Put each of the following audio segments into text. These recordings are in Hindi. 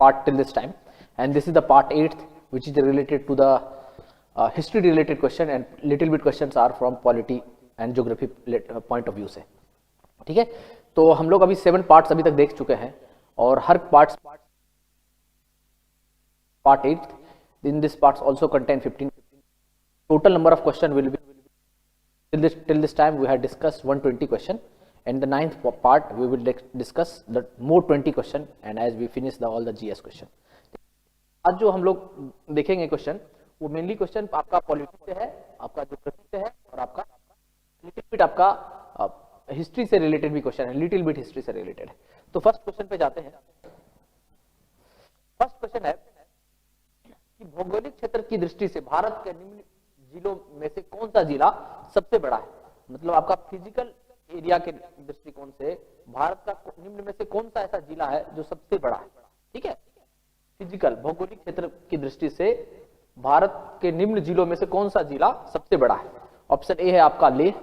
part till this time, and this is the part 8th, which is related to the history related question, and little bit questions are from polity and geography point of view से. ठीक है, तो हम लोग अभी 7 पार्ट्स अभी तक देख चुके हैं, और हर part 8 in this parts also contain 15. Total number of question will be till this time we have discussed 120 question, and the 9th part we will discuss the more 20 question, and as we finish all the GS question. आज जो हम लोग देखेंगे क्वेश्चन, वो मेनली क्वेश्चन आपका पॉलिटी से है, आपका ज्योग्राफी से है, और आपका लिटिल बिट आपका हिस्ट्री से रिलेटेड भी क्वेश्चन है, लिटिल बिट हिस्ट्री से रिलेटेड है. तो फर्स्ट क्वेश्चन पे जाते हैं. फर्स्ट क्वेश्चन है कि भौगोलिक क्षेत्र की दृष्टि से भारत के निम्न जिलों में से कौन सा जिला सबसे बड़ा है. मतलब आपका फिजिकल एरिया के दृष्टिकोण से भारत का निम्न में से कौन सा ऐसा जिला है जो सबसे बड़ा है. ठीक है, फिजिकल भौगोलिक क्षेत्र की दृष्टि से भारत के निम्न जिलों में से कौन सा जिला सबसे बड़ा है. ऑप्शन ए है आपका लेह,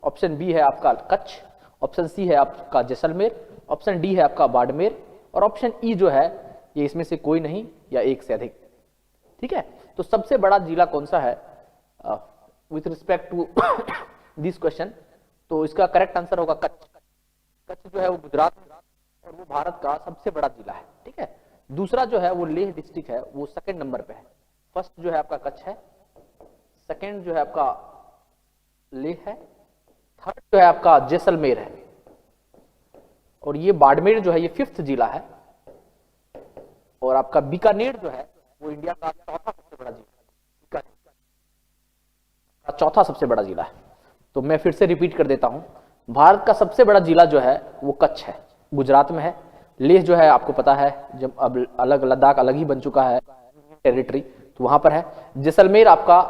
ऑप्शन बी है आपका कच्छ, ऑप्शन सी है आपका जैसलमेर, ऑप्शन डी है आपका बाड़मेर, और ऑप्शन ई जो है ये इसमें से कोई नहीं या एक से अधिक. ठीक है, तो सबसे बड़ा जिला कौन सा है with respect to this question, तो इसका करेक्ट आंसर होगा कच्छ. कच्छ जो है वो गुजरात में, और वो भारत का सबसे बड़ा जिला है. ठीक है, दूसरा जो है वो लेह डिस्ट्रिक्ट है, वो सेकंड नंबर पे है. फर्स्ट जो है आपका कच्छ है, सेकंड जो है आपका लेह है, थर्ड जो है आपका जैसलमेर है, और ये बाड़मेर जो है ये 5th जिला है, और आपका बीकानेर जो है वो इंडिया का चौथा सबसे बड़ा जिला है. चौथा सबसे बड़ा जिला है. तो मैं फिर से रिपीट कर देता हूं, भारत का सबसे बड़ा जिला जो है वो कच्छ है, गुजरात में है. लेह जो है आपको पता है, जब अब अलग लद्दाख अलग ही बन चुका है टेरिटरी, तो वहां पर है. जैसलमेर आपका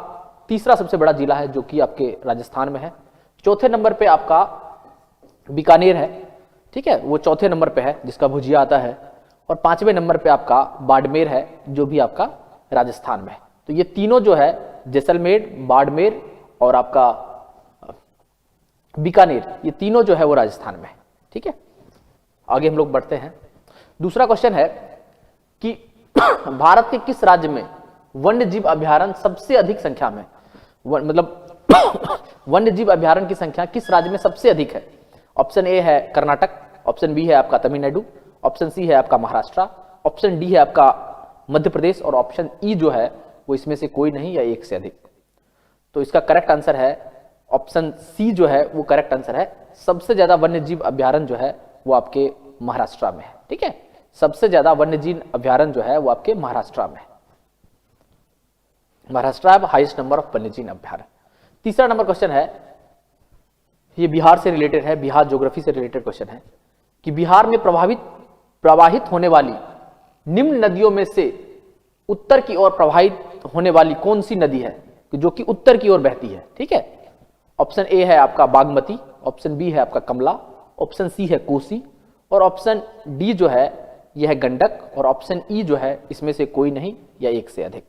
तीसरा सबसे बड़ा जिला है, जो कि आपके राजस्थान में है. चौथे नंबर पे आपका बीकानेर है. ठीक है, वो चौथे नंबर पे है, जिसका भुजिया आता है. और 5वें नंबर पे आपका बाड़मेर है, जो भी आपका राजस्थान में है. तो ये तीनों जो है जैसलमेर, बाड़मेर और आपका बीकानेर, ये तीनों जो है वो राजस्थान में है. ठीक है, आगे हम लोग बढ़ते हैं. दूसरा क्वेश्चन है कि भारत के किस राज्य में वन्य जीव अभ्यारण्य सबसे अधिक संख्या में, मतलब वन्य जीव अभ्यारण्य की संख्या किस राज्य में सबसे अधिक है. ऑप्शन ए है कर्नाटक, ऑप्शन बी है आपका तमिलनाडु, ऑप्शन सी है आपका महाराष्ट्र, ऑप्शन डी है आपका मध्य प्रदेश, और ऑप्शन ई जो है वो इसमें से कोई नहीं या एक से अधिक. तो इसका करेक्ट आंसर है ऑप्शन सी जो है वो करेक्ट आंसर है. सबसे ज्यादा वन्य जीव अभ्यारण्य जो है वो आपके महाराष्ट्र में है. ठीक है, सबसे ज्यादा वन्य जीव अभ्यारण्य जो है वो आपके महाराष्ट्र में है. महाराष्ट्र है हाईएस्ट नंबर ऑफ वन्य जीव अभ्यारण्य. तीसरा नंबर क्वेश्चन है, ये बिहार से रिलेटेड है, बिहार ज्योग्राफी से रिलेटेड क्वेश्चन है कि बिहार में प्रवाहित होने वाली निम्न नदियों में से उत्तर की ओर प्रवाहित होने वाली कौन सी नदी है जो कि उत्तर की ओर बहती है. ठीक है, ऑप्शन ए है आपका बागमती, ऑप्शन बी है आपका कमला, ऑप्शन सी है कोसी, और ऑप्शन डी जो है यह है गंडक, और ऑप्शन ई जो है इसमें से कोई नहीं या एक से अधिक.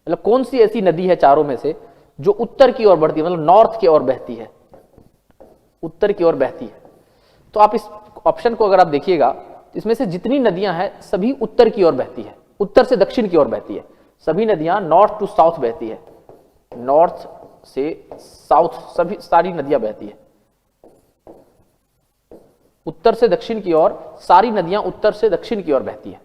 मतलब कौन सी ऐसी नदी है चारों में से जो उत्तर की ओर बढ़ती है, मतलब नॉर्थ की ओर बहती है, उत्तर की ओर बहती है. तो आप इस ऑप्शन को अगर आप देखिएगा, इसमें से जितनी नदियां हैं सभी उत्तर की ओर बहती है, उत्तर से दक्षिण की ओर बहती है. सभी नदियां नॉर्थ टू साउथ बहती है, नॉर्थ से साउथ सभी सारी नदियां बहती है. उत्तर से दक्षिण की ओर सारी नदियां उत्तर से दक्षिण की ओर बहती है.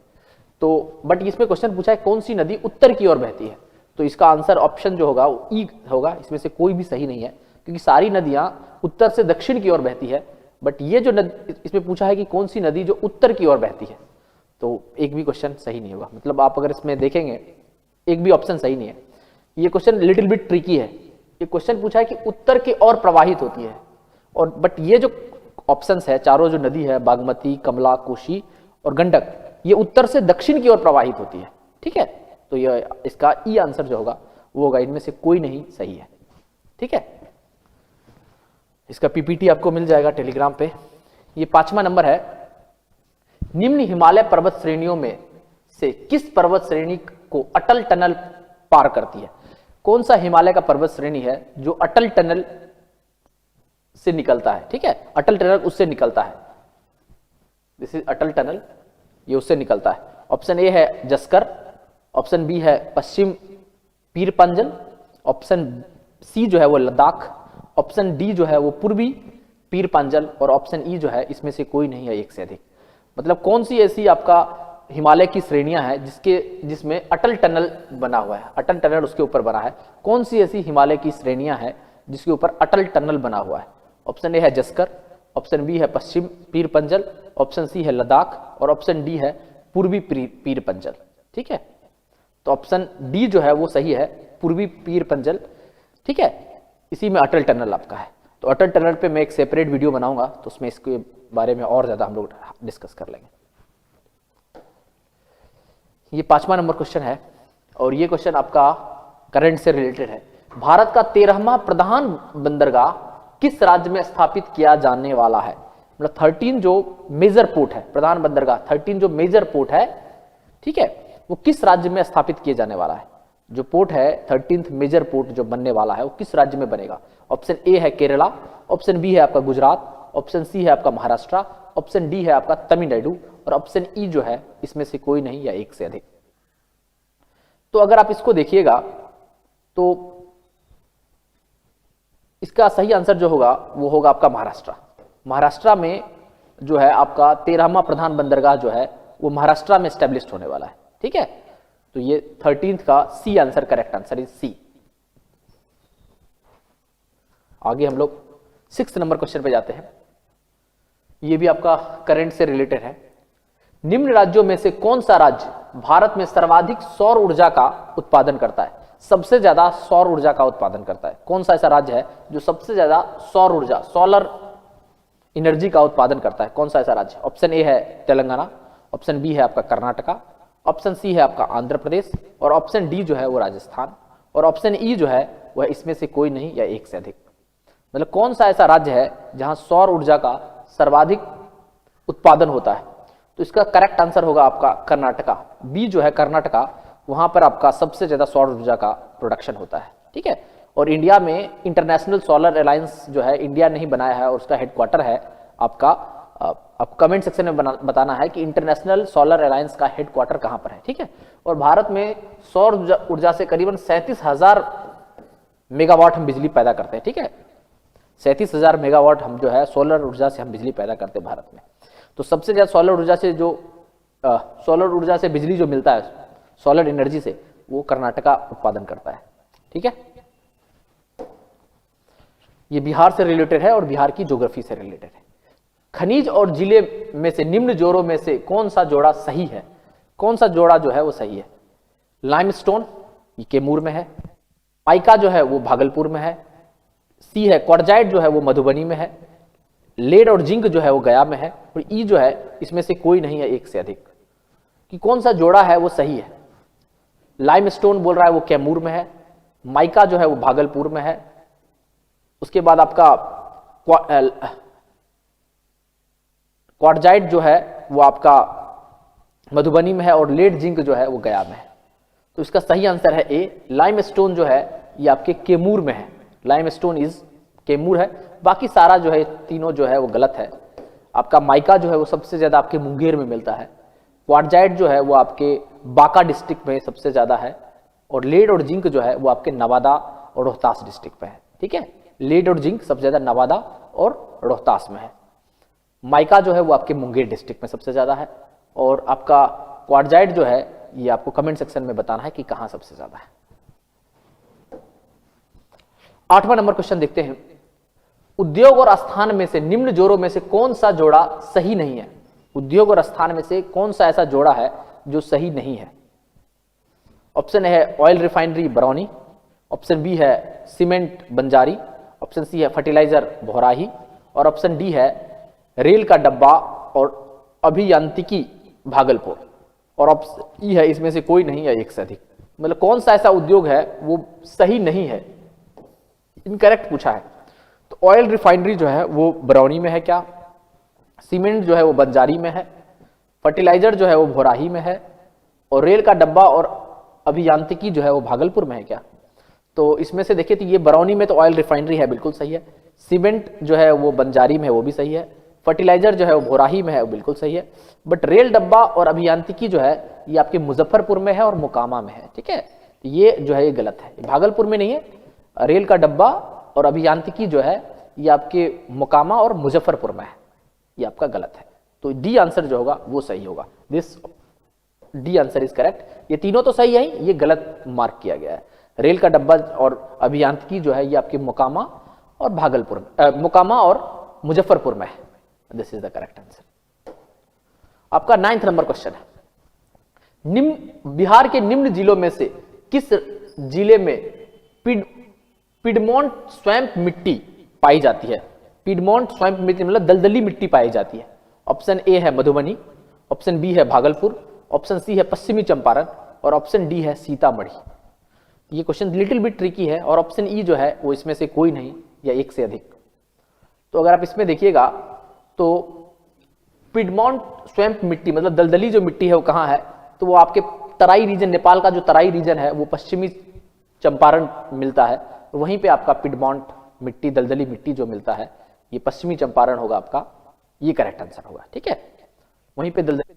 तो बट इसमें क्वेश्चन पूछा है कौन सी नदी उत्तर की ओर बहती है, तो इसका आंसर ऑप्शन जो होगा वो ई होगा. इसमें से कोई भी सही नहीं है, क्योंकि सारी नदियां उत्तर से दक्षिण की ओर बहती है. बट ये जो इसमें पूछा है कि कौन सी नदी जो उत्तर की ओर बहती है, तो एक भी क्वेश्चन सही नहीं होगा. मतलब आप अगर इसमें देखेंगे एक भी ऑप्शन सही नहीं है. ये क्वेश्चन लिटिल बिट ट्रिकी है. ये क्वेश्चन पूछा है कि उत्तर की ओर प्रवाहित होती है, और बट ये जो ऑप्शंस है चारों जो नदी है बागमती, कमला, कोसी और गंडक, ये उत्तर से दक्षिण की ओर प्रवाहित होती है. ठीक है, तो ये इसका ई आंसर जो होगा वो होगा, इनमें से कोई नहीं सही है. ठीक है, इसका पीपीटी आपको मिल जाएगा टेलीग्राम पे. ये 5वां नंबर है, निम्न हिमालय पर्वत श्रेणियों में से किस पर्वत श्रेणी को अटल टनल पार करती है. कौन सा हिमालय का पर्वत श्रेणी है जो अटल टनल से निकलता है. ठीक है, अटल टनल उससे निकलता है, दिस इज अटल टनल, ये उससे निकलता है. ऑप्शन ए है जस्कर, ऑप्शन बी है पश्चिम पीर पंजल, ऑप्शन सी जो है वो लद्दाख, ऑप्शन डी जो है वो पूर्वी पीर पंजल, और ऑप्शन ई जो है इसमें से कोई नहीं है एक से अधिक। मतलब कौन सी ऐसी आपका हिमालय की श्रेणियां हैं जिसमें अटल टनल बना हुआ है, अटल टनल उसके ऊपर बना है, कौन सी ऐसी हिमालय की श्रेणियां हैं जिसके ऊपर अटल टनल बना हुआ है? ऑप्शन ए है जस्कर, ऑप्शन बी है पश्चिम पीर पंजल, ऑप्शन सी है लद्दाख, और ऑप्शन डी है पूर्वी पीर पंजल। ठीक है, तो ऑप्शन डी जो है वो सही है, पूर्वी पीर पंजल। ठीक है, इसी में अटल टनल आपका है। तो अटल टनल पे मैं एक सेपरेट वीडियो बनाऊंगा, तो उसमें इसके बारे में और ज्यादा हम लोग डिस्कस कर लेंगे। ये 5वां नंबर क्वेश्चन है, और ये क्वेश्चन आपका करंट से रिलेटेड है। भारत का 13वां प्रधान बंदरगाह किस राज्य में स्थापित किया जाने वाला है? मतलब 13 जो मेजर पोर्ट है, प्रधान बंदरगाह 13 जो मेजर पोर्ट है, ठीक है, वो किस राज्य में स्थापित किए जाने वाला है? जो पोर्ट है 13th मेजर पोर्ट जो बनने वाला है वो किस राज्य में बनेगा? ऑप्शन ए है केरला, ऑप्शन बी है आपका गुजरात, ऑप्शन सी है आपका महाराष्ट्र, ऑप्शन डी है आपका तमिलनाडु, और ऑप्शन ई जो है इसमें से कोई नहीं या एक से अधिक। तो अगर आप इसको देखिएगा तो इसका सही आंसर जो होगा वो होगा आपका महाराष्ट्र। महाराष्ट्र में जो है आपका 13वां प्रधान बंदरगाह जो है वो महाराष्ट्र में स्टैब्लिश्ड होने वाला है। ठीक है, तो ये 13th का C answer, correct answer is C. आगे हम लोग 6th नंबर क्वेश्चन पे जाते हैं। ये भी आपका करंट से रिलेटेड है। निम्न राज्यों में से कौन सा राज्य भारत में सर्वाधिक सौर ऊर्जा का उत्पादन करता है? सबसे ज्यादा सौर ऊर्जा का उत्पादन करता है कौन सा ऐसा राज्य है जो सबसे ज्यादा सौर ऊर्जा, सोलर एनर्जी का उत्पादन करता है? कौन सा ऐसा राज्य? ऑप्शन ए है तेलंगाना, ऑप्शन बी है आपका कर्नाटका, ऑप्शन सी है आपका आंध्र प्रदेश, और ऑप्शन डी जो है वो राजस्थान, और ऑप्शन ई जो है वह इसमें से कोई नहीं या एक से अधिक। मतलब कौन सा ऐसा राज्य है जहां सौर ऊर्जा का सर्वाधिक उत्पादन होता है? तो इसका करेक्ट आंसर होगा आपका कर्नाटका। बी जो है कर्नाटका, वहां पर आपका सबसे ज्यादा सौर ऊर्जा का प्रोडक्शन होता है। ठीक है, और इंडिया में इंटरनेशनल सोलर अलायंस जो है इंडिया ने ही बनाया है, और उसका हेडक्वार्टर है आपका, आप कमेंट सेक्शन में बताना है कि इंटरनेशनल सोलर अलायंस का हेडक्वार्टर कहां पर है। ठीक है, और भारत में सौर ऊर्जा से करीबन 37,000 मेगावाट हम बिजली पैदा करते हैं। ठीक है, 37,000 मेगावाट हम जो है सोलर ऊर्जा से हम बिजली पैदा करते हैं भारत में। तो सबसे ज्यादा सोलर ऊर्जा से बिजली जो मिलता है सोलर एनर्जी से, वो कर्नाटका उत्पादन करता है। ठीक है, ये बिहार से रिलेटेड है और बिहार की ज्योग्राफी से रिलेटेड है। खनिज और जिले में से निम्न जोड़ों में से कौन सा जोड़ा सही है? कौन सा जोड़ा जो है वो सही है? लाइमस्टोन, ये कैमूर में है, पाइका जो है वो भागलपुर में है, सी है क्वार्जाइट जो है वो मधुबनी में है, लेड और जिंक जो है वो गया में है, और ई जो है इसमें से कोई नहीं है एक से अधिक। कि कौन सा जोड़ा है वो सही है? लाइमस्टोन बोल रहा है वो कैमूर में है, माइका जो है वो भागलपुर में है, उसके बाद आपका क्वार्जाइट जो है वो आपका मधुबनी में है, और लेड जिंक जो है वो गया में है। तो इसका सही आंसर है ए, लाइमस्टोन जो है ये आपके कैमूर में है। लाइमस्टोन इज कैमूर है, बाकी सारा जो है तीनों जो है वो गलत है। आपका माइका जो है वो सबसे ज्यादा आपके मुंगेर में मिलता है, क्वार्जाइट जो है वो आपके बांका डिस्ट्रिक्ट में सबसे ज्यादा है, और लेड और जिंक जो है वो आपके नवादा और रोहतास डिस्ट्रिक्ट में है। ठीक है, लेड और जिंक सबसे ज्यादा नवादा और रोहतास में है। माइका जो है वो आपके मुंगेर डिस्ट्रिक्ट में सबसे ज्यादा है, और आपका क्वार्जाइट जो है ये आपको कमेंट सेक्शन में बताना है कि कहां सबसे ज्यादा है। 8वां नंबर क्वेश्चन देखते हैं। उद्योग और स्थान में से निम्न जोड़ों में से कौन सा जोड़ा सही नहीं है? उद्योग और स्थान में से कौन सा ऐसा जोड़ा है जो सही नहीं है? ऑप्शन है oil refinery Barauni, option B है सीमेंट बंजारी, ऑप्शन सी है फर्टिलाइजर भोराही, और ऑप्शन डी है रेल का डब्बा और अभियांत्रिकी भागलपुर, और ऑप्शन ई है इसमें से कोई नहीं है एक से अधिक। मतलब कौन सा ऐसा उद्योग है वो सही नहीं है, इनकरेक्ट पूछा है। तो ऑयल रिफाइनरी जो है वो बरौनी में है क्या, सीमेंट जो है वो बंजारी में है, फर्टिलाइजर जो है वो भोराही में है, और रेल का डब्बा और अभियांत्रिकी जो है वो भागलपुर में है क्या? तो इसमें से देखिए तो ये बरौनी में तो ऑयल रिफाइनरी है, बिल्कुल सही है। सीमेंट जो है वो बंजारी में है, वो भी सही है। फर्टिलाइजर जो है वो भोराही में है, वो बिल्कुल सही है। बट रेल डब्बा और अभियांत्रिकी जो है ये आपके मुजफ्फरपुर में है और मोकामा में है, ठीक है। ये जो है ये गलत है, भागलपुर में नहीं है। रेल का डब्बा और अभियांत्रिकी जो है ये आपके मोकामा और मुजफ्फरपुर में है, ये आपका गलत है। तो डी आंसर जो होगा वो सही होगा, this D answer is correct. ये तीनों तो सही है, ये गलत मार्क किया गया है। रेल का डब्बा और अभियांत्रिकी जो है ये आपके मोकामा और मोकामा और मुजफ्फरपुर में है, this is the correct answer. आपका 9th नंबर क्वेश्चन है, बिहार के निम्न जिलों में से किस जिले में पिडमोंट स्वैम्प मिट्टी पाई जाती है? पिडमोंट स्वैम्प मिट्टी मतलब दलदली मिट्टी पाई जाती है। ऑप्शन ए है मधुबनी, ऑप्शन बी है भागलपुर, ऑप्शन सी है पश्चिमी चंपारण और ऑप्शन डी है सीतामढ़ी। ये क्वेश्चन लिटिल बिट ट्रिकी है और ऑप्शन ई जो है वो इसमें से कोई नहीं या एक से अधिक। तो अगर आप इसमें देखिएगा तो पिडमोंट स्वैम्प मिट्टी मतलब दलदली जो मिट्टी है वो कहाँ है, तो वो आपके तराई रीजन, नेपाल का जो तराई रीजन है वो पश्चिमी चंपारण मिलता है, तो वहीं पे आपका पिडमोंट मिट्टी, दलदली मिट्टी जो मिलता है ये पश्चिमी चंपारण होगा आपका, ये करेक्ट आंसर होगा, ठीक है। वहीं पे दलदली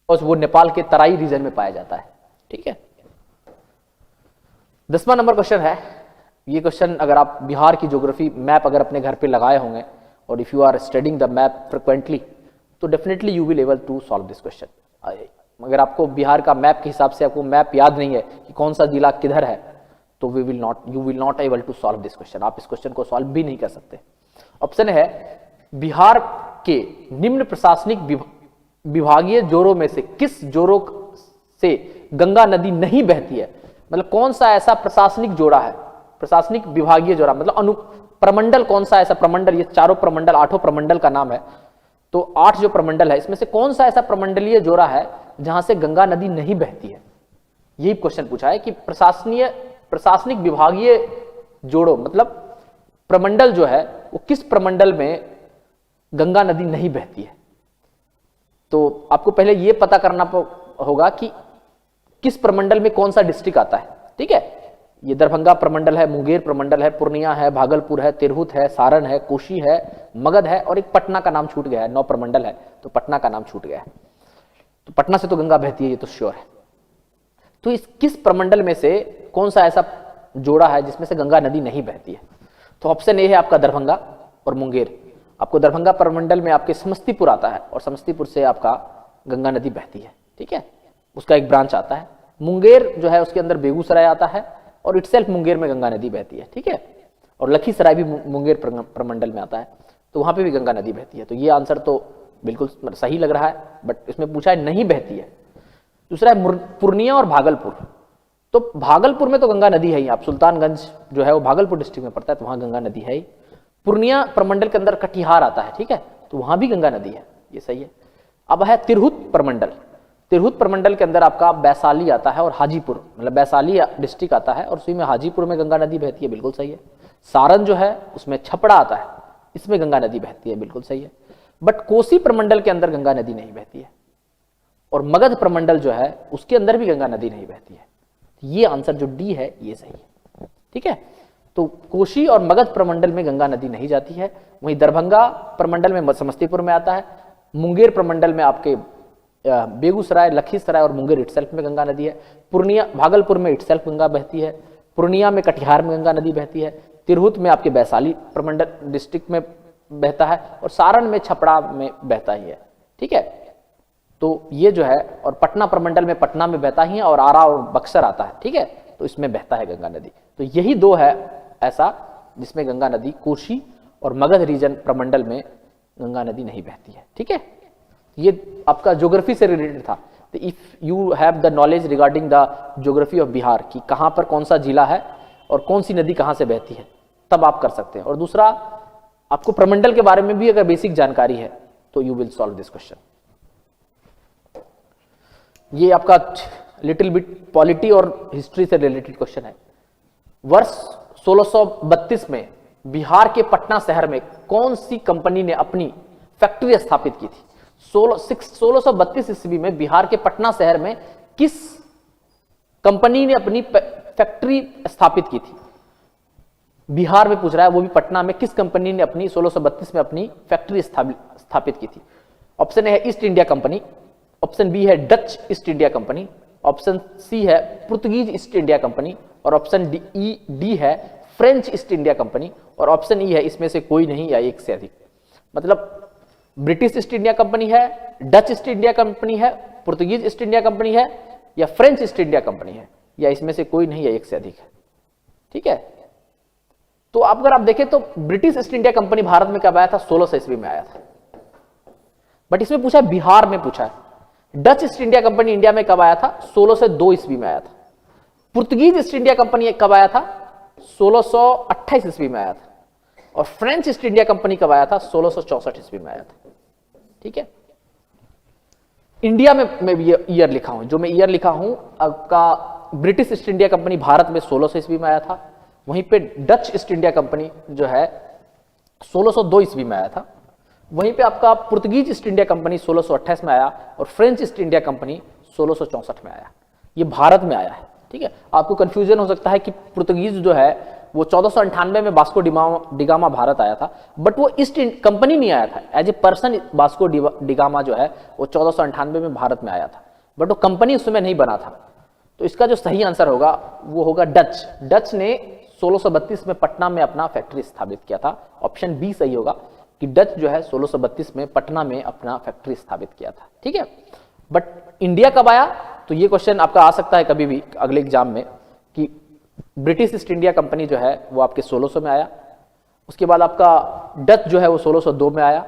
और वो नेपाल के तराई रीजन में पाया जाता है, ठीक है। 10वां नंबर क्वेश्चन है, ये क्वेश्चन अगर आप बिहार की ज्योग्राफी मैप अगर अपने घर पे लगाए होंगे और if you are studying the map frequently तो definitely you will able to solve this question. अगर आपको बिहार का मैप के हिसाब से आपको मैप याद नहीं है कि कौन सा जिला किधर है, तो you will not able to solve this question, आप इस क्वेश्चन को सॉल्व भी नहीं कर सकते। ऑप्शन है, बिहार के निम्न प्रशासनिक विभागीय जोड़ों में से किस जोड़ों से गंगा नदी नहीं बहती है? मतलब कौन सा ऐसा प्रशासनिक जोड़ा है, प्रशासनिक विभागीय जोड़ा मतलब प्रमंडल कौन सा ऐसा प्रमंडल, ये चारों प्रमंडल 8 प्रमंडल का नाम है, तो 8 जो प्रमंडल है इसमें से कौन सा ऐसा प्रमंडलीय जोड़ा है जहां से गंगा नदी नहीं बहती है? यही क्वेश्चन पूछा है कि प्रशासनिक विभागीय जोड़ों मतलब प्रमंडल जो है वो किस प्रमंडल में गंगा नदी नहीं बहती है। तो आपको पहले यह पता करना होगा कि किस प्रमंडल में कौन सा डिस्ट्रिक्ट आता है, ठीक है। ये दरभंगा प्रमंडल है, मुंगेर प्रमंडल है, पूर्णिया है, भागलपुर है, तिरहुत है, सारण है, कोशी है, मगध है और एक पटना का नाम छूट गया है। 9 प्रमंडल है तो पटना का नाम छूट गया है। तो पटना से तो गंगा बहती है, ये तो श्योर है। तो इस किस प्रमंडल में से कौन सा ऐसा जोड़ा है जिसमें से गंगा नदी नहीं बहती है? तो ऑप्शन ए है आपका दरभंगा और मुंगेर। आपको दरभंगा प्रमंडल में आपके समस्तीपुर आता है और समस्तीपुर से आपका गंगा नदी बहती है, ठीक है, उसका एक ब्रांच आता है। मुंगेर जो है उसके अंदर बेगूसराय आता है और इटसेल्फ मुंगेर में गंगा नदी बहती है, ठीक है। और लखीसराय भी मुंगेर प्रमंडल में आता है, तो वहां पे भी गंगा नदी बहती है। तो ये आंसर तो बिल्कुल सही लग रहा है, बट इसमें पूछा है नहीं बहती है। दूसरा है पूर्णिया और भागलपुर। तो भागलपुर में तो गंगा नदी है ही, आप सुल्तानगंज जो है वो भागलपुर डिस्ट्रिक्ट में पड़ता है, तो वहां गंगा नदी है ही। पूर्णिया प्रमंडल के अंदर कटिहार आता है, ठीक है, तो वहां भी गंगा नदी है, ये सही है। अब है तिरहुत प्रमंडल। तिरहुत प्रमंडल के अंदर आपका वैशाली आता है और हाजीपुर मतलब वैशाली डिस्ट्रिक्ट आता है और उसी में हाजीपुर में गंगा नदी बहती है, बिल्कुल सही है। सारण जो है उसमें छपड़ा आता है, इसमें गंगा नदी बहती है, बिल्कुल सही है। बट कोसी प्रमंडल के अंदर गंगा नदी नहीं बहती है और मगध प्रमंडल जो है उसके अंदर भी गंगा नदी नहीं बहती है। ये आंसर जो डी है ये सही है, ठीक है। तो कोशी और मगध प्रमंडल में गंगा नदी नहीं जाती है। वहीं दरभंगा प्रमंडल में समस्तीपुर में आता है, मुंगेर प्रमंडल में आपके बेगूसराय, लखीसराय और मुंगेर इटसेल्फ में गंगा नदी है। पूर्णिया भागलपुर में इटसेल्फ गंगा बहती है। पूर्णिया में कटिहार में गंगा नदी बहती है। तिरहुत में आपके वैशाली प्रमंडल डिस्ट्रिक्ट में बहता है और सारण में छपड़ा में बहता ही है, ठीक है। तो ये जो है और पटना प्रमंडल में पटना में बहता ही है और आरा और बक्सर आता है, ठीक है, तो इसमें बहता है गंगा नदी। तो यही 2 है ऐसा जिसमें गंगा नदी कोशी और मगध रीजन प्रमंडल में गंगा नदी नहीं बहती है, ठीक है। ये आपका ज्योग्राफी से रिलेटेड था। तो if you have the knowledge regarding the geography of Bihar कि कहां पर कौन सा जिला है और कौन सी नदी कहां से बहती है, तब आप कर सकते हैं। और दूसरा, आपको प्रमंडल के बारे में भी अगर बेसिक जानकारी है तो you will solve this question. ये आपका लिटिल बिट पॉलिटी और हिस्ट्री से रिलेटेड क्वेश्चन है। वर्ष 1632 में बिहार के पटना शहर में कौन सी कंपनी ने अपनी फैक्ट्री स्थापित की थी? 1632 ईस्वी में बिहार के पटना शहर में किस कंपनी ने अपनी फैक्ट्री स्थापित की थी? बिहार में पूछ रहा है, वो भी पटना में, किस कंपनी ने अपनी 1632 में अपनी फैक्ट्री स्थापित की थी? ऑप्शन ए है East India Company, option B है Dutch East India Company, option C है पुर्तगीज ईस्ट इंडिया कंपनी, और ऑप्शन डी है फ्रेंच ईस्ट इंडिया कंपनी, और ऑप्शन ई है इसमें से कोई नहीं या एक से अधिक। मतलब ब्रिटिश ईस्ट इंडिया कंपनी है, डच ईस्ट इंडिया कंपनी है, पुर्तगीज ईस्ट इंडिया कंपनी है, या फ्रेंच ईस्ट इंडिया कंपनी है, या इसमें से कोई नहीं या एक से अधिक है। ठीक है, तो अगर आप देखें तो British east India company Bharat में कब आया था? 1600 ईस्वी में आया था। बट इसमें पूछा है, बिहार में पूछा है। Dutch East India company India में कब आया था? 1602 ईस्वी में आया था। पुर्तगीज ईस्ट इंडिया कंपनी कब आया था? 1628 ईस्वी में आया था। और फ्रेंच ईस्ट इंडिया कंपनी कब आया था? 1664 ईस्वी में आया था। ठीक है, इंडिया में मैं ईयर लिखा हूं, जो मैं ईयर लिखा हूं आपका, British east India company Bharat में 1600 ईस्वी में आया था, वहीं पे डच ईस्ट इंडिया कंपनी जो है 1602 ईस्वी में आया था, वहीं पे आपका पुर्तगीज ईस्ट इंडिया कंपनी 1628 में आया, और फ्रेंच ईस्ट इंडिया कंपनी 1664 में आया। ये भारत में आया है। ठीक है, आपको कंफ्यूजन हो सकता है कि पुर्तगीज जो है वो 1498 में वास्को डिगामा भारत आया था, बट वो ईस्ट कंपनी नहीं आया था, as a person Vasco da Gama जो है वो 1498 में भारत में आया था, बट वो कंपनी उस समय नहीं बना था। तो इसका जो सही आंसर होगा वो होगा डच। डच ने 1632 में पटना में अपना फैक्ट्री स्थापित किया था। ऑप्शन बी सही होगा कि डच जो है 1632 में पटना में अपना फैक्ट्री स्थापित किया था। ठीक है, बट इंडिया कब आया? तो ये क्वेश्चन आपका आ सकता है कभी भी अगले एग्जाम में कि ब्रिटिश ईस्ट इंडिया कंपनी जो है वो आपके 1600 में आया, उसके बाद आपका डच जो है वो 1602 में आया,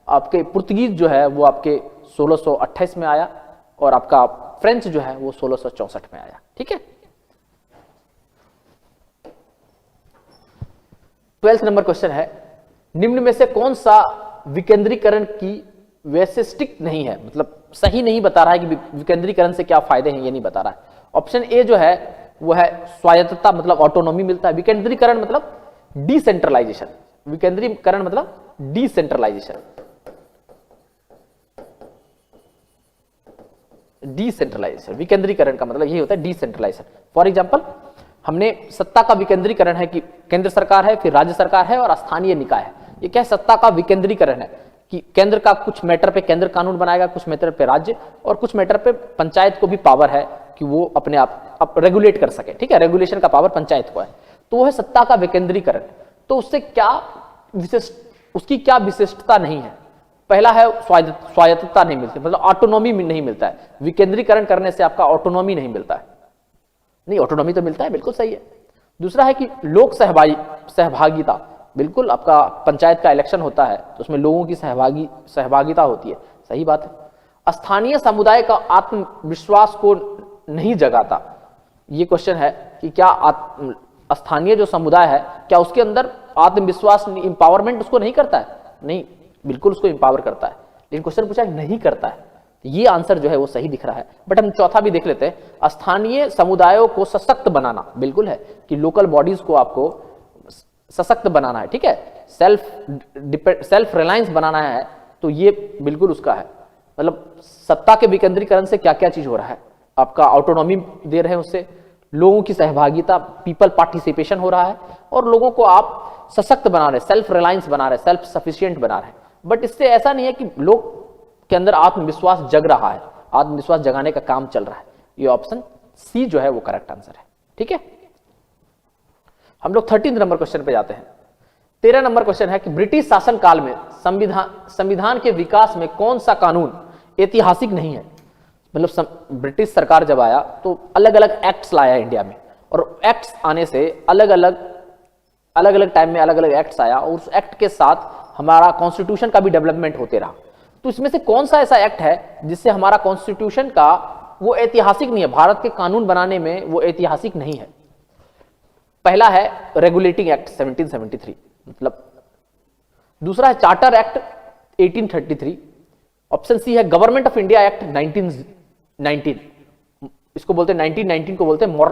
आपके पुर्तगीज जो है वो आपके 1628 में आया, और आपका फ्रेंच जो है वो 1664 में आया। ठीक है, 12th नंबर क्वेश्चन है, निम्न में से कौन सा विकेंद्रीकरण की वैशिष्टिक नहीं है? मतलब सही नहीं बता रहा है कि विकेंद्रीकरण से क्या फायदे हैं, ये नहीं बता रहा है। ऑप्शन ए जो है वो है स्वायत्तता, मतलब ऑटोनॉमी मिलता है। विकेंद्रीकरण मतलब डिसेंट्रलाइजेशन, विकेंद्रीकरण मतलब डिसेंट्रलाइजेशन, डिसेंट्रलाइजेशन, विकेंद्रीकरण का मतलब यही होता है डिसेंट्रलाइजेशन। फॉर एग्जांपल, हमने सत्ता का विकेंद्रीकरण है कि केंद्र सरकार है, फिर राज्य सरकार है और स्थानीय निकाय है। ये क्या है? सत्ता का विकेंद्रीकरण है कि केंद्र का कुछ मैटर पे केंद्र कानून बनाएगा, कुछ मैटर पे राज्य, और कुछ मैटर पे पंचायत को भी पावर है कि वो अपने आप रेगुलेट कर सके। ठीक है, रेगुलेशन का पावर पंचायत को है, तो वो है सत्ता का विकेंद्रीकरण। तो उससे क्या उसकी क्या विशिष्टता नहीं है? पहला है स्वायत्तता नहीं मिलती, मतलब ऑटोनॉमी नहीं मिलता है। विकेंद्रीकरण करने से आपका ऑटोनॉमी नहीं मिलता है। नहीं, ऑटोनॉमी तो मिलता है, बिल्कुल सही है। दूसरा है कि लोक सहभागिता, बिल्कुल आपका पंचायत का इलेक्शन होता है तो उसमें लोगों की सहभागिता होती है, सही बात है। स्थानीय समुदाय का आत्मविश्वास को नहीं जगाता, ये क्वेश्चन है कि क्या स्थानीय जो समुदाय है क्या उसके अंदर आत्मविश्वास, इंपावरमेंट उसको नहीं करता है? नहीं, बिल्कुल उसको इंपावर करता है, लेकिन क्वेश्चन पूछा नहीं करता है, ये आंसर जो है वो सही दिख रहा है। बट हम चौथा भी देख लेते हैं, स्थानीय समुदायों को सशक्त बनाना, बिल्कुल है कि लोकल बॉडीज को आपको सशक्त बनाना है। ठीक है, सेल्फ रिलायंस बनाना है, तो ये बिल्कुल उसका है। मतलब सत्ता के विकेंद्रीकरण से क्या क्या चीज हो रहा है? आपका ऑटोनॉमी दे रहे हैं, उससे लोगों की सहभागिता, पीपल पार्टिसिपेशन हो रहा है, और लोगों को आप सशक्त बना रहे, सेल्फ रिलायंस बना रहे, सेल्फ सफिशिएंट बना रहे। बट इससे ऐसा नहीं है कि लोग के अंदर आत्मविश्वास जग रहा है, आत्मविश्वास जगाने का काम चल रहा है। ये ऑप्शन सी जो है वो करेक्ट आंसर है। ठीक है, हम लोग 13 नंबर क्वेश्चन पे जाते हैं। 13 नंबर क्वेश्चन है कि ब्रिटिश शासन काल में संविधान के विकास में कौन सा कानून ऐतिहासिक नहीं है? मतलब ब्रिटिश सरकार जब आया तो अलग अलग एक्ट्स लाया इंडिया में, और एक्ट्स आने से अलग अलग टाइम में अलग अलग एक्ट्स आया, और उस एक्ट के साथ हमारा कॉन्स्टिट्यूशन का भी डेवलपमेंट होते रहा। तो इसमें से कौन सा ऐसा एक्ट है जिससे हमारा कॉन्स्टिट्यूशन का वो ऐतिहासिक नहीं है, भारत के कानून बनाने में वो ऐतिहासिक नहीं है? पहला है रेगुलेटिंग एक्ट 1773, मतलब दूसरा है चार्टर एक्ट 1833, ऑप्शन सी है गवर्नमेंट ऑफ इंडिया एक्ट 1919, इसको बोलते हैं 1919 को बोलते हैं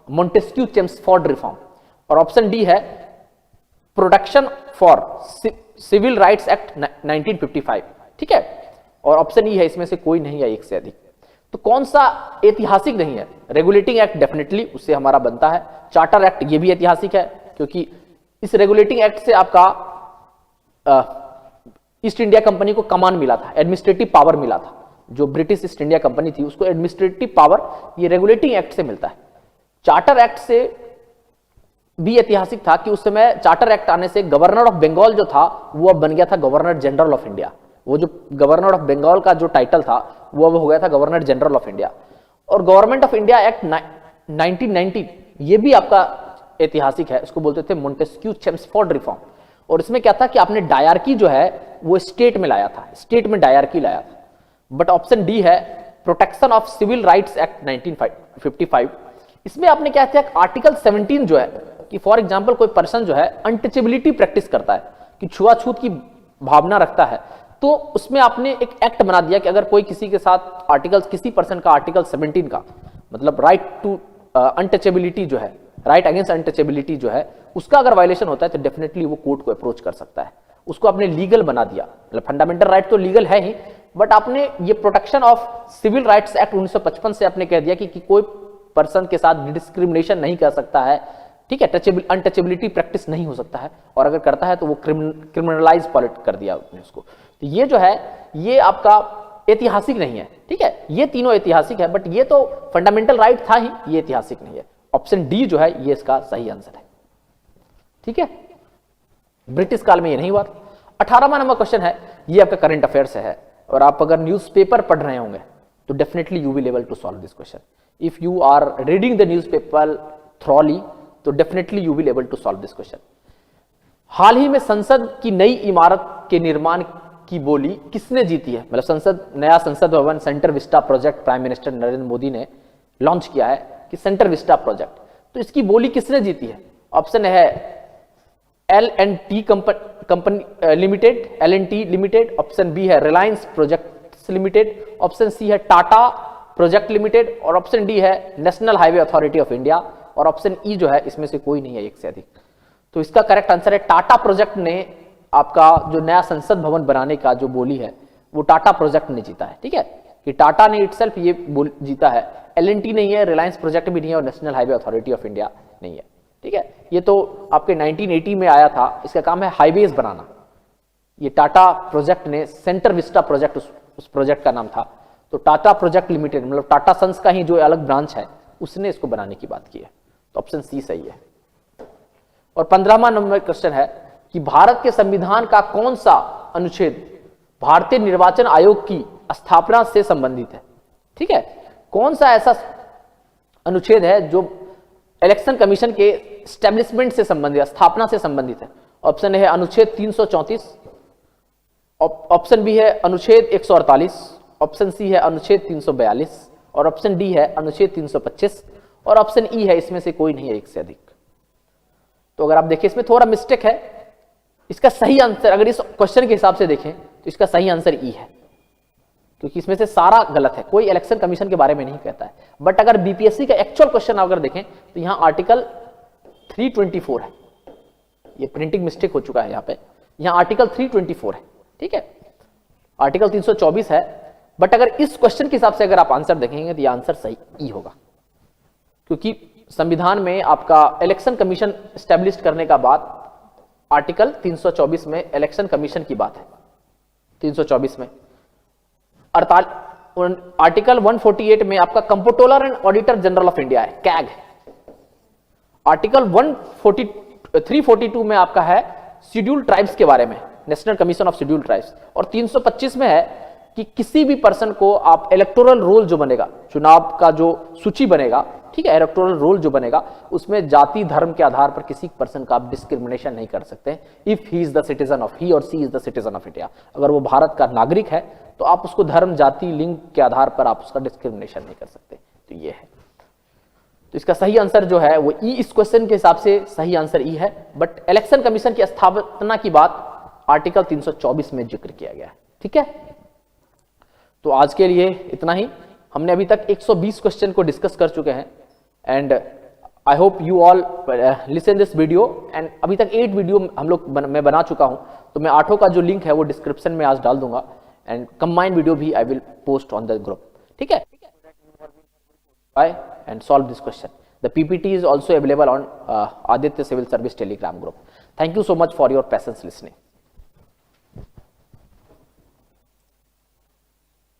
मॉन्टेस्क्यू चेम्सफोर्ड रिफॉर्म, और ऑप्शन डी है protection for civil rights act 1955। ठीक है, और ऑप्शन ई है इसमें से कोई नहीं है एक से अधिक। तो कौन सा ऐतिहासिक नहीं है? रेगुलेटिंग एक्ट डेफिनेटली उससे हमारा बनता है, चार्टर एक्ट ये भी ऐतिहासिक है क्योंकि इस रेगुलेटिंग एक्ट से आपका ईस्ट इंडिया कंपनी को कमान मिला था, एडमिनिस्ट्रेटिव पावर मिला था। जो ब्रिटिश ईस्ट इंडिया कंपनी थी उसको एडमिनिस्ट्रेटिव पावर ये रेगुलेटिंग एक्ट से मिलता है। चार्टर एक्ट से भी ऐतिहासिक था कि उस समय चार्टर एक्ट आने से गवर्नर ऑफ बंगाल जो था वो अब बन गया था गवर्नर जनरल ऑफ इंडिया। वो जो गवर्नर ऑफ बंगाल का जो टाइटल था वो अब हो गया था गवर्नर जनरल ऑफ इंडिया। और गवर्नमेंट ऑफ इंडिया एक्ट 1990 ये भी आपका ऐतिहासिक है, इसको बोलते थे मोंटेस्क्यू चेम्सफोर्ड रिफॉर्म। और इसमें क्या था कि आपने डायरकी जो है वो स्टेट में लाया था, स्टेट में डायरकी लाया था। बट ऑप्शन डी है protection of civil rights act 1955। इसमें आपने क्या किया, आर्टिकल 17 जो है कि फॉर एग्जांपल कोई पर्सन जो है अनटचेबिलिटी प्रैक्टिस करता है, कि छुआछूत की भावना रखता है, तो उसमें आपने एक एक्ट बना दिया कि अगर कोई किसी के साथ आर्टिकल, किसी पर्सन का आर्टिकल 17 का मतलब राइट टू अनटचेबिलिटी जो है, राइट अगेंस्ट अनटचेबिलिटी जो है, उसका अगर वायलेशन होता है तो डेफिनेटली वो कोर्ट को अप्रोच कर सकता है। उसको आपने लीगल बना दिया। मतलब फंडामेंटल राइट तो लीगल है ही, बट आपने ये protection of civil rights act 1955 से आपने कह दिया कि कोई पर्सन के साथ डिस्क्रिमिनेशन नहीं कर सकता है, ठीक है, अनटचेबिलिटी प्रैक्टिस नहीं हो सकता है, और अगर करता है तो वो क्रिमिनलाइज पॉलिट कर दिया आपने उसको। तो ये जो है ये आपका ऐतिहासिक नहीं है, ठीक है, ये तीनों ऐतिहासिक है, बट ये तो फंडामेंटल राइट था ही, ये ऐतिहासिक नहीं है। ऑप्शन डी जो है ये इसका सही आंसर है, ठीक है। ब्रिटिश काल में ये नहीं हुआ। 18वां नंबर क्वेश्चन है, ये आपका करंट अफेयर से है, और आप अगर न्यूज़पेपर पढ़ रहे होंगे तो definitely you will able to solve this question. If you are reading the newspaper thoroughly तो definitely you will able to solve this question. हाल ही में संसद की नई इमारत के निर्माण की बोली किसने जीती है? मतलब संसद, नया संसद भवन centre Vista project prime minister Narendra Modi ने लॉन्च किया है कि सेंटर विस्टा प्रोजेक्ट, तो इसकी बोली किसने जीती है? ऑप्शन है L&T company limited, L&T limited, option B है Reliance projects limited, option C है टाटा प्रोजेक्ट लिमिटेड, और ऑप्शन डी है National Highway Authority of India, और ऑप्शन ई जो है इसमें से कोई नहीं है एक से अधिक। तो इसका करेक्ट आंसर है टाटा प्रोजेक्ट ने आपका जो नया संसद भवन बनाने का जो बोली है वो टाटा प्रोजेक्ट ने जीता है, ठीक है, कि टाटा ने इटसेल्फ ये जीता है। L&T नहीं है, रिलायंस प्रोजेक्ट भी नहीं है, और national Highway Authority of India नहीं है, ठीक है। ये तो आपके 1980 में आया था, इसका काम है हाईवेज बनाना। ये टाटा प्रोजेक्ट ने सेंटर विस्टा प्रोजेक्ट उस प्रोजेक्ट का नाम था। तो टाटा प्रोजेक्ट लिमिटेड मतलब टाटा सन्स का ही जो अलग ब्रांच है उसने इसको बनाने की बात की है। तो ऑप्शन सी सही है। और 15वां नंबर क्वेश्चन है कि भारत के संविधान का कौन सा अनुच्छेद भारतीय निर्वाचन आयोग की स्थापना से संबंधित है? ठीक है, कौन सा ऐसा अनुच्छेद है जो इलेक्शन कमीशन के एस्टेब्लिशमेंट से संबंधित, स्थापना से संबंधित है? ऑप्शन ए है अनुच्छेद 334, ऑप्शन बी है अनुच्छेद 148, ऑप्शन सी है अनुच्छेद 342, और ऑप्शन डी है अनुच्छेद 325, और ऑप्शन ई है इसमें से कोई नहीं है एक से अधिक। तो अगर आप देखिए इसमें थोड़ा मिस्टेक है, इसका सही आंसर अगर इस क्वेश्चन के हिसाब से देखें तो इसका सही आंसर ई है, क्योंकि इसमें से सारा गलत है, कोई इलेक्शन कमीशन के बारे में नहीं कहता है। बट अगर बीपीएससी का एक्चुअल क्वेश्चन अगर देखें तो यहां आर्टिकल 324 है, ये प्रिंटिंग मिस्टेक हो चुका है यहां पे, यहां आर्टिकल 324 है, ठीक है, आर्टिकल 324 है। बट अगर इस क्वेश्चन के हिसाब से अगर आप आंसर देखेंगे तो ये आंसर सही ई होगा, क्योंकि संविधान में आपका इलेक्शन कमीशन स्टैब्लिश करने का बाद आर्टिकल 324 में इलेक्शन कमीशन की बात है। 324 में आर्टिकल 148 में आपका comptroller and auditor general of India है, कैग। आर्टिकल 342 में आपका है शेड्यूल ट्राइब्स के बारे में, national commission of schedule tribes. और 325 में है कि किसी भी पर्सन को आप इलेक्टोरल रोल जो बनेगा, चुनाव का जो सूची बनेगा, ठीक है, इलेक्टोरल रोल जो बनेगा उसमें जाति धर्म के आधार पर किसी पर्सन का आप डिस्क्रिमिनेशन नहीं कर सकते। If he is the citizen of, he और she is the citizen of India, अगर वो भारत का नागरिक है तो आप उसको धर्म जाति लिंग के आधार पर आप उसका डिस्क्रिमिनेशन नहीं कर सकते। तो ये है, तो इसका सही आंसर जो है वो ई, इस क्वेश्चन के हिसाब से सही आंसर ई है। बट इलेक्शन कमीशन की स्थापना की बात आर्टिकल 324 में जिक्र किया गया है, ठीक है। तो आज के लिए इतना ही। हमने अभी तक 120 क्वेश्चन को डिस्कस कर चुके हैं, and I hope you all listen this video. And अभी तक 8 वीडियो हम लोग मैं बना चुका हूं, तो मैं 8 का जो लिंक है वो डिस्क्रिप्शन में आज डाल दूंगा, एंड कंबाइंड वीडियो भी I will post on the group, ठीक है। Bye and solve this question. The PPT is also available on Aditya Civil Service Telegram group. Thank you so much for your patience listening.